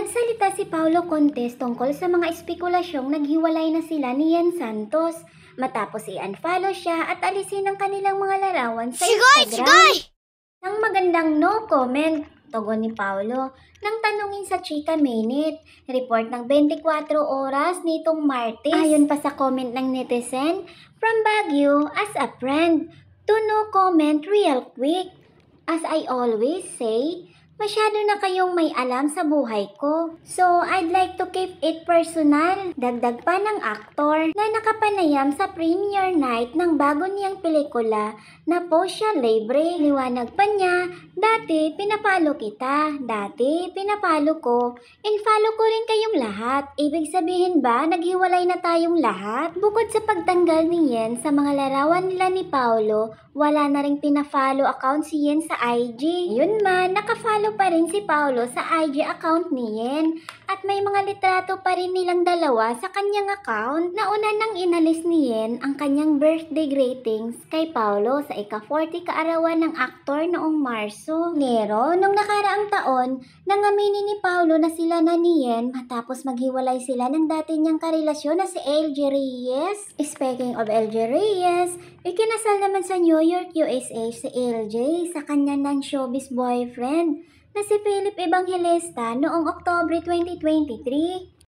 Nagsalita si Paulo Contes tungkol sa mga espekulasyong naghiwalay na sila ni Yen Santos matapos i-unfollow siya at alisin ang kanilang mga larawan sa Instagram. Nang magandang no comment, tugon ni Paulo nang tanungin sa Chika Minute, report ng 24 oras nitong Martes. Ayon pa sa comment ng netizen, from Baguio as a friend, to no comment real quick. As I always say, masyado na kayong may alam sa buhay ko. So, I'd like to keep it personal. Dagdag pa ng aktor na nakapanayam sa premiere night ng bago niyang pelikula na Posya Libre. Liwanag pa niya, dati pinapalo kita, dati pinapalo ko, and follow ko rin kayong lahat. Ibig sabihin ba, naghiwalay na tayong lahat? Bukod sa pagtanggal ni Yen sa mga larawan nila ni Paulo, wala na ring pinafollow account si Yen sa IG. Yun man, nakafollow pa rin si Paulo sa IG account ni Yen. At may mga litrato pa rin nilang dalawa sa kanyang account. Nauna nang inalis ni Yen ang kanyang birthday greetings kay Paulo sa ika-40 kaarawan ng aktor noong Marso. Pero, nung nakaraang taon, nangaminin ni Paulo na sila na ni Yen matapos maghiwalay sila ng dati niyang karelasyon na si LJ Reyes. Speaking of LJ Reyes, ikinasal naman sa New York, USA si LJ sa kanya ng showbiz boyfriend na si Philip Evangelista noong Oktubre 2023.